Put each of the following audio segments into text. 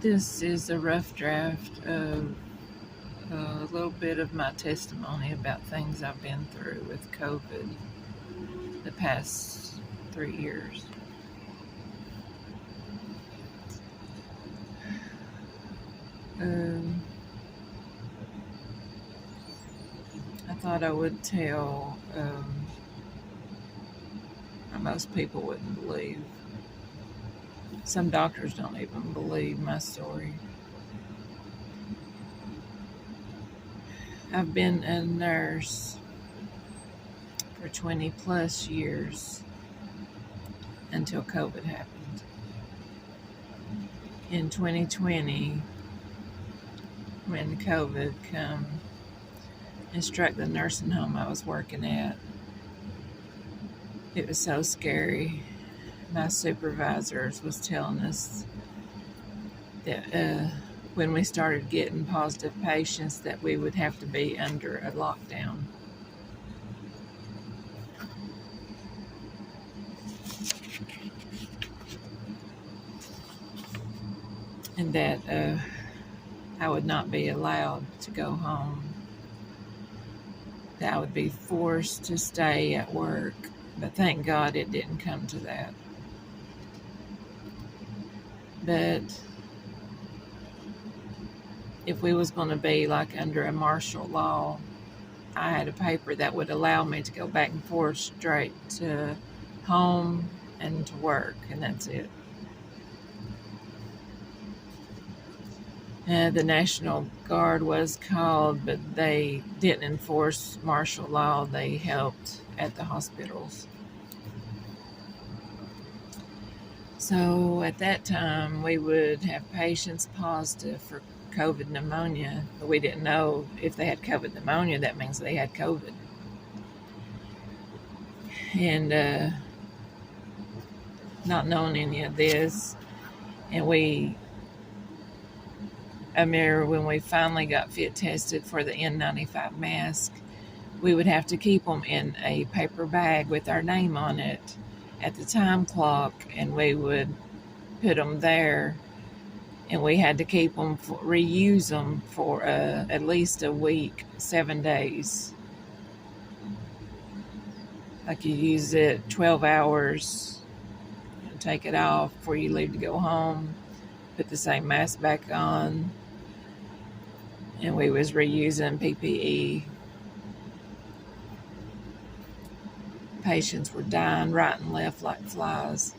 This is a rough draft of a little bit of my testimony about things I've been through with COVID the past 3 years. Um, I thought I would tell most people wouldn't believe. Some doctors don't even believe my story. I've been a nurse for 20 plus years until COVID happened. In 2020, when COVID come and struck the nursing home I was working at, it was so scary. My supervisors was telling us that when we started getting positive patients that we would have to be under a lockdown. And that I would not be allowed to go home. That I would be forced to stay at work. But thank God it didn't come to that. But if we was going to be like under a martial law, I had a paper that would allow me to go back and forth straight to home and to work, and that's it. The National Guard was called, but they didn't enforce martial law. They helped at the hospitals. So at that time, we would have patients positive for COVID pneumonia, but we didn't know if they had COVID pneumonia. That means they had COVID. And not knowing any of this, and I remember when we finally got fit tested for the N95 mask, we would have to keep them in a paper bag with our name on it at the time clock, and we would put them there, and we had to keep them, reuse them for at least a week, 7 days. Like you use it 12 hours, take it off before you leave to go home, put the same mask back on, and we was reusing PPE. Patients were dying right and left like flies.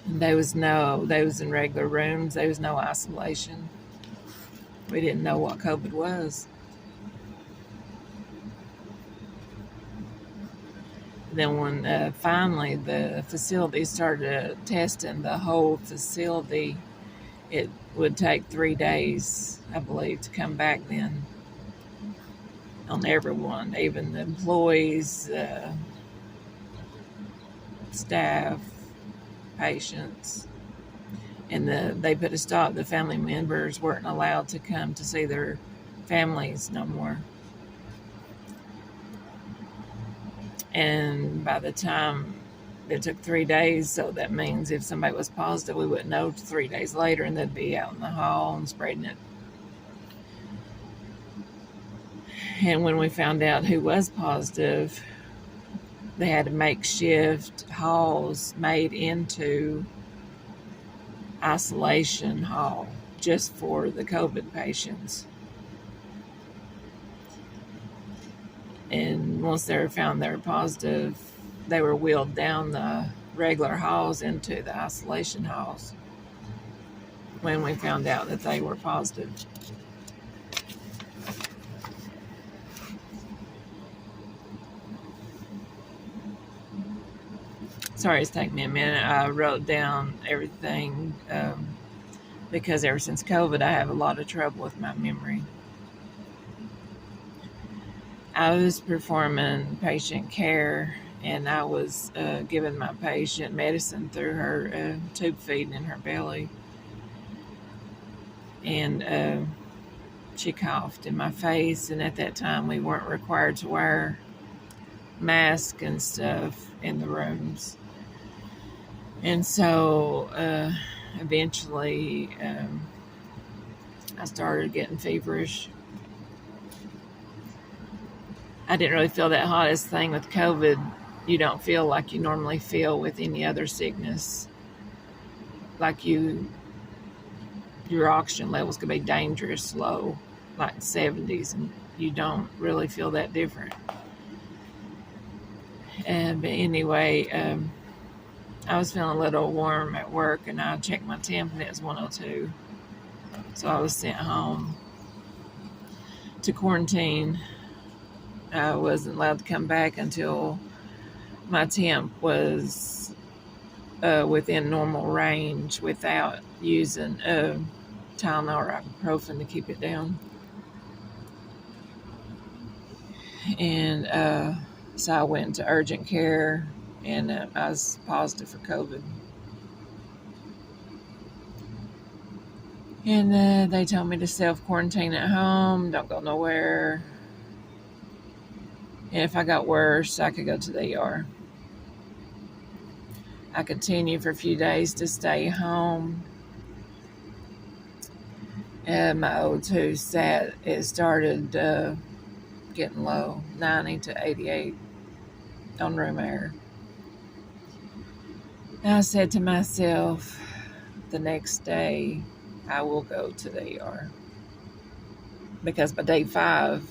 And they was in regular rooms. There was no isolation. We didn't know what COVID was. Then when finally the facility started testing the whole facility, it would take 3 days, I believe, to come back then on everyone, even the employees, staff, patients. And they put a stop. The family members weren't allowed to come to see their families no more. And by the time it took 3 days, so that means if somebody was positive, we wouldn't know 3 days later, and they'd be out in the hall and spreading it. And when we found out who was positive, they had makeshift halls made into isolation hall just for the COVID patients. And once they were found they were positive, they were wheeled down the regular halls into the isolation halls when we found out that they were positive. Sorry, it's taking me a minute. I wrote down everything because ever since COVID, I have a lot of trouble with my memory. I was performing patient care, and I was giving my patient medicine through her tube feeding in her belly. And she coughed in my face, and at that time we weren't required to wear masks and stuff in the rooms. And so eventually I started getting feverish. I didn't really feel that hottest thing with COVID. You don't feel like you normally feel with any other sickness. Like your oxygen levels could be dangerous low, like 70s, and you don't really feel that different. But anyway, I was feeling a little warm at work, and I checked my temp, and it was 102. So I was sent home to quarantine. I wasn't allowed to come back until my temp was within normal range without using Tylenol or ibuprofen to keep it down. And so I went to urgent care, and I was positive for COVID. And they told me to self-quarantine at home, don't go nowhere. And if I got worse, I could go to the ER. I continued for a few days to stay home. And my O2 started getting low, 90 to 88 on room air. And I said to myself, the next day, I will go to the ER. Because by day 5,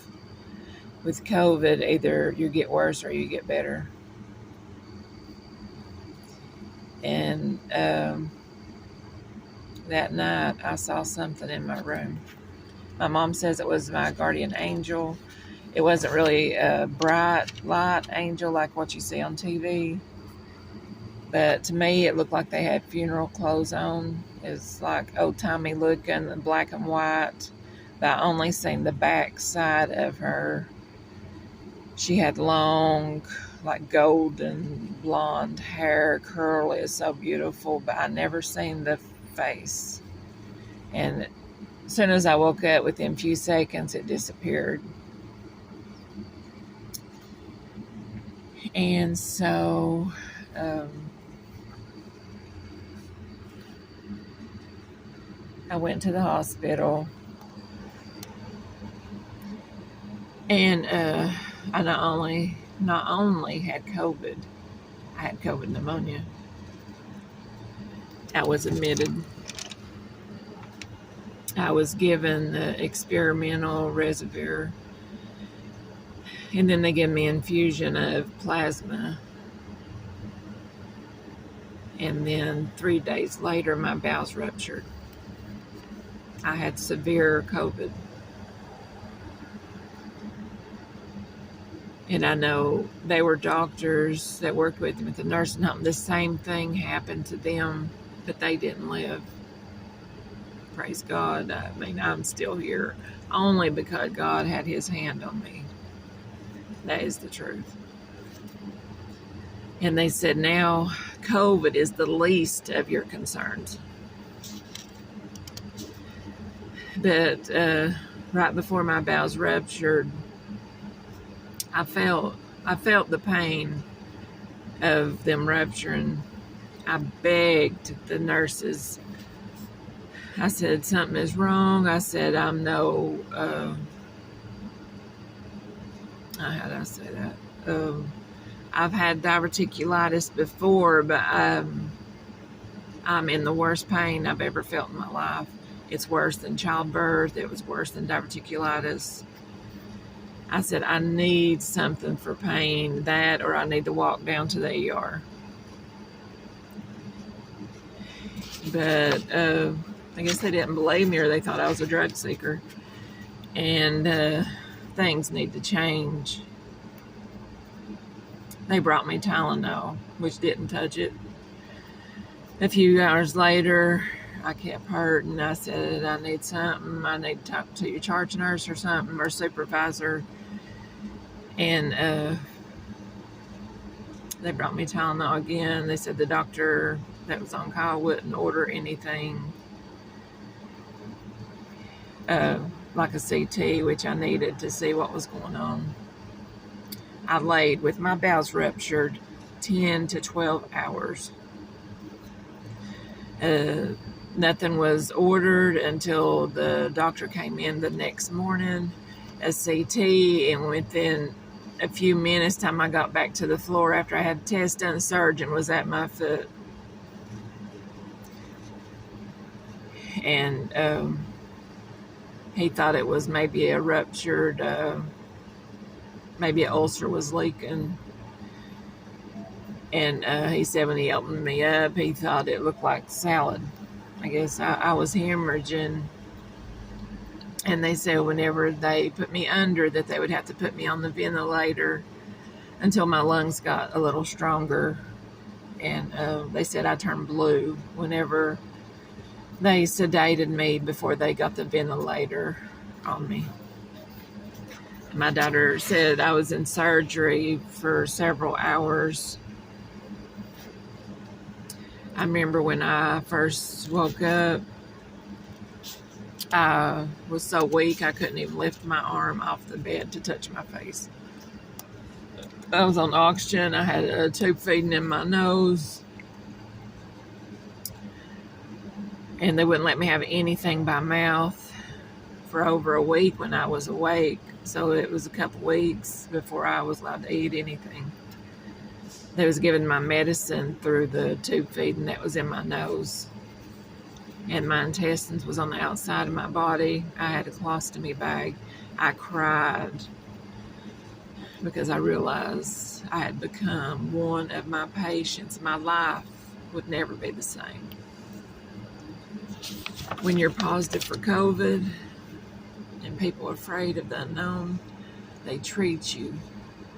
with COVID, either you get worse or you get better. And that night, I saw something in my room. My mom says it was my guardian angel. It wasn't really a bright light angel like what you see on TV. But to me, it looked like they had funeral clothes on. It was like old-timey looking, black and white. But I only seen the back side of her. She had long, like golden blonde hair, curly. It's so beautiful, but I never seen the face. And as soon as I woke up, within a few seconds, it disappeared. And so I went to the hospital, and I not only had COVID, I had COVID pneumonia. I was admitted. I was given the experimental reservoir, and then they gave me infusion of plasma. And then 3 days later, my bowels ruptured. I had severe COVID. And I know they were doctors that worked with me at the nursing home. The same thing happened to them, but they didn't live. Praise God. I mean, I'm still here only because God had his hand on me. That is the truth. And they said, now COVID is the least of your concerns. But right before my bowels ruptured, I felt the pain of them rupturing. I begged the nurses. I said, something is wrong. I said, I'm no, how did I say that? I've had diverticulitis before, but I'm in the worst pain I've ever felt in my life. It's worse than childbirth. It was worse than diverticulitis. I said, I need something for pain, that, or I need to walk down to the ER. But I guess they didn't believe me, or they thought I was a drug seeker. And things need to change. They brought me Tylenol, which didn't touch it. A few hours later, I kept hurting. I said, I need something. I need to talk to your charge nurse or something, or supervisor. And they brought me Tylenol again. They said the doctor that was on call wouldn't order anything like a CT, which I needed to see what was going on. I laid with my bowels ruptured 10 to 12 hours. Nothing was ordered until the doctor came in the next morning, a CT, and within a few minutes time I got back to the floor after I had a test done, the surgeon was at my foot. And he thought it was maybe a ruptured, maybe an ulcer was leaking. And he said when he opened me up, he thought it looked like salad. I guess I was hemorrhaging. And they said whenever they put me under that they would have to put me on the ventilator until my lungs got a little stronger. And they said I turned blue whenever they sedated me before they got the ventilator on me. My daughter said I was in surgery for several hours. I remember when I first woke up, I was so weak I couldn't even lift my arm off the bed to touch my face. I was on oxygen. I had a tube feeding in my nose. And they wouldn't let me have anything by mouth for over a week when I was awake. So it was a couple weeks before I was allowed to eat anything. They was giving my medicine through the tube feeding that was in my nose. And my intestines was on the outside of my body. I had a colostomy bag. I cried because I realized I had become one of my patients. My life would never be the same. When you're positive for COVID and people are afraid of the unknown, they treat you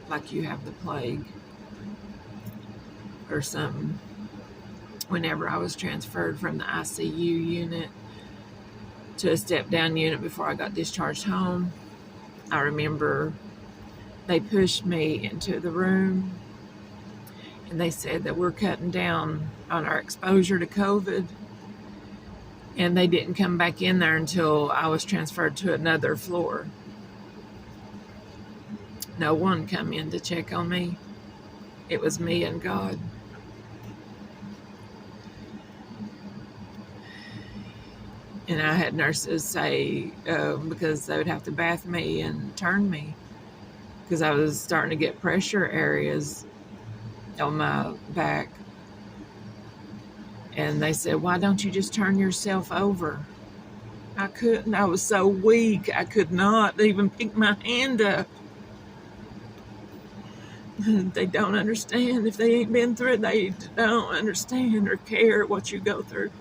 like you have the plague or something. Whenever I was transferred from the ICU unit to a step-down unit before I got discharged home, I remember they pushed me into the room and they said that we're cutting down on our exposure to COVID. And they didn't come back in there until I was transferred to another floor. No one come in to check on me. It was me and God. And I had nurses say, because they would have to bath me and turn me, because I was starting to get pressure areas on my back. And they said, why don't you just turn yourself over? I couldn't. I was so weak. I could not even pick my hand up. They don't understand. If they ain't been through it, they don't understand or care what you go through.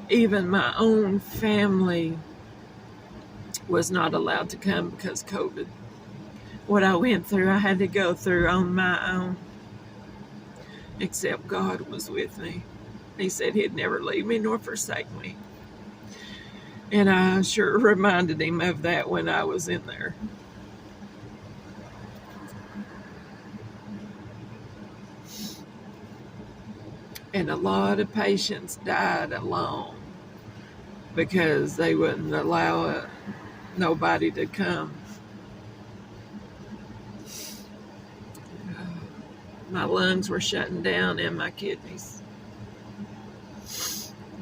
Even my own family was not allowed to come because COVID. What I went through, I had to go through on my own. Except God was with me. He said he'd never leave me nor forsake me. And I sure reminded him of that when I was in there. And a lot of patients died alone because they wouldn't allow nobody to come. My lungs were shutting down and my kidneys.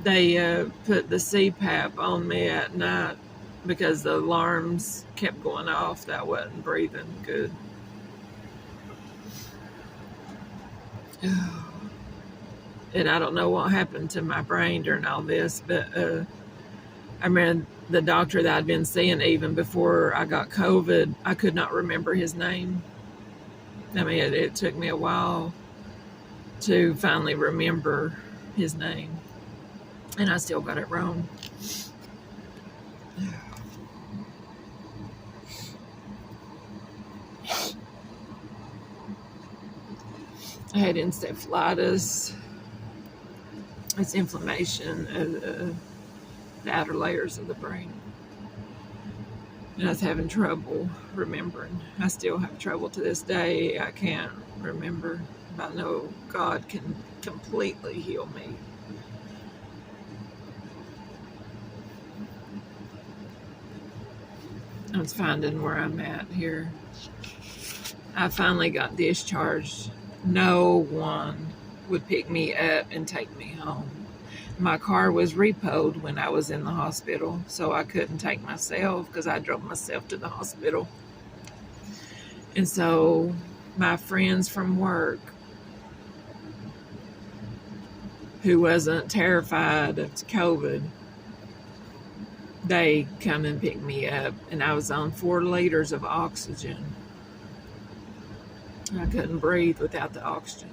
They put the CPAP on me at night because the alarms kept going off that I wasn't breathing good. And I don't know what happened to my brain during all this, but I remember the doctor that I'd been seeing even before I got COVID, I could not remember his name. I mean, it took me a while to finally remember his name. And I still got it wrong. I had encephalitis. It's inflammation of the outer layers of the brain. And I was having trouble remembering. I still have trouble to this day. I can't remember. But I know God can completely heal me. I was finding where I'm at here. I finally got discharged. No one would pick me up and take me home. My car was repoed when I was in the hospital, so I couldn't take myself because I drove myself to the hospital. And so my friends from work, who wasn't terrified of COVID, they come and pick me up, and I was on 4 liters of oxygen. I couldn't breathe without the oxygen.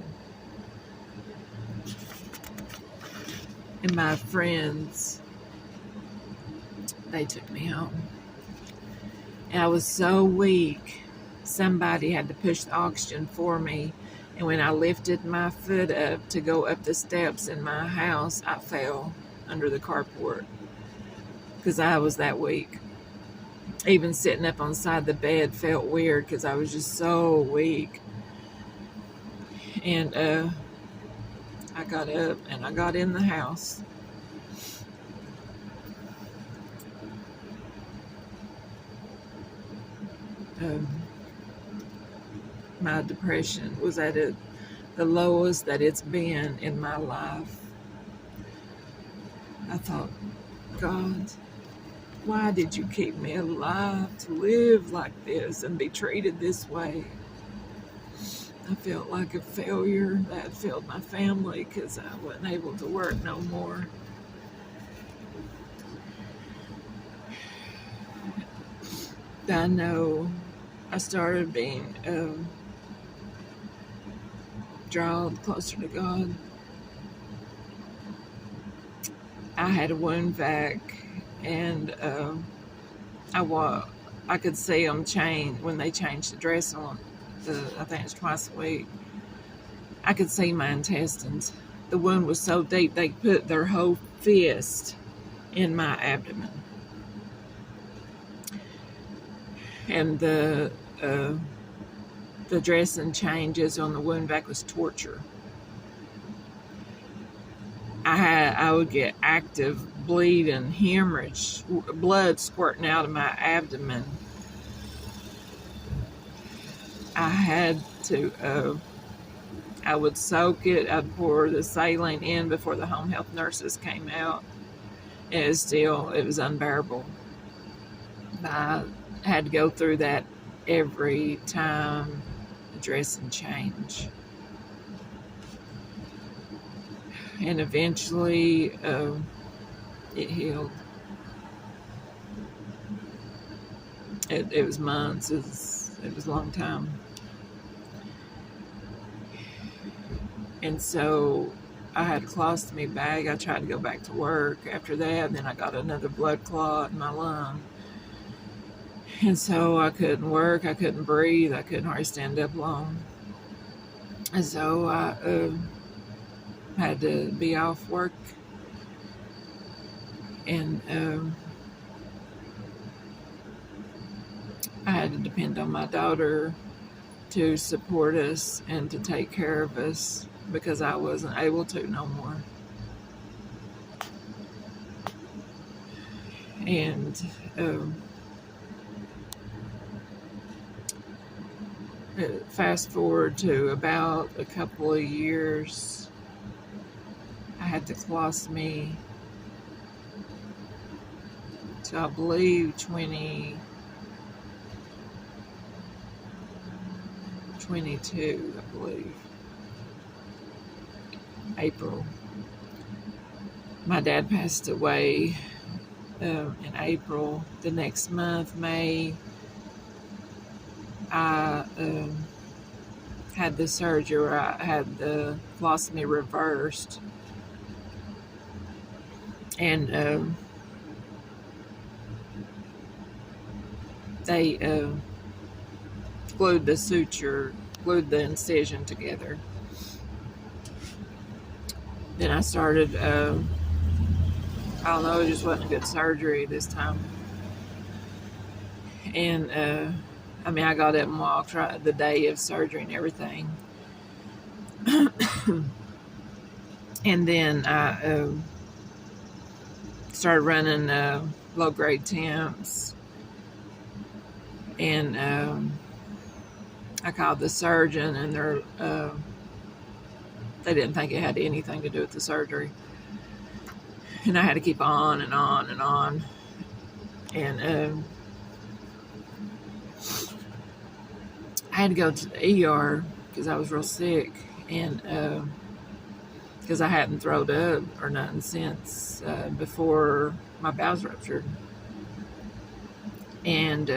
And my friends, they took me home. And I was so weak, somebody had to push the oxygen for me. And when I lifted my foot up to go up the steps in my house, I fell under the carport because I was that weak. Even sitting up on the side of the bed felt weird because I was just so weak. And I got up and I got in the house. My depression was at the lowest that it's been in my life. I thought, God, why did you keep me alive to live like this and be treated this way? I felt like a failure. That failed my family because I wasn't able to work no more. I know I started being drawn closer to God. I had a wound vac, and I could see them change when they changed the dressing on. I think it's twice a week. I could see my intestines. The wound was so deep they put their whole fist in my abdomen, and the dressing changes on the wound vac was torture. I would get active bleeding, hemorrhage, blood squirting out of my abdomen. I had to, I would soak it, I'd pour the saline in before the home health nurses came out. It was unbearable. I had to go through that every time the dressing changed. And eventually it healed. It was months. It was a long time. And so I had a colostomy bag. I tried to go back to work after that. And then I got another blood clot in my lung. And so I couldn't work. I couldn't breathe. I couldn't hardly stand up long. And so I had to be off work. And I had to depend on my daughter to support us and to take care of us because I wasn't able to no more. And fast forward to about a couple of years, I had the colostomy. So I believe 2022, I believe. April. My dad passed away in April. The next month, May, I had the surgery where I had the colostomy reversed. And they glued the incision together. Then I started, I don't know, it just wasn't a good surgery this time. And, I got up and walked right the day of surgery and everything. And then I started running low-grade temps. And I called the surgeon, and They didn't think it had anything to do with the surgery. And I had to keep on and on and on. And I had to go to the ER because I was real sick. And because I hadn't thrown up or nothing since before my bowels ruptured. And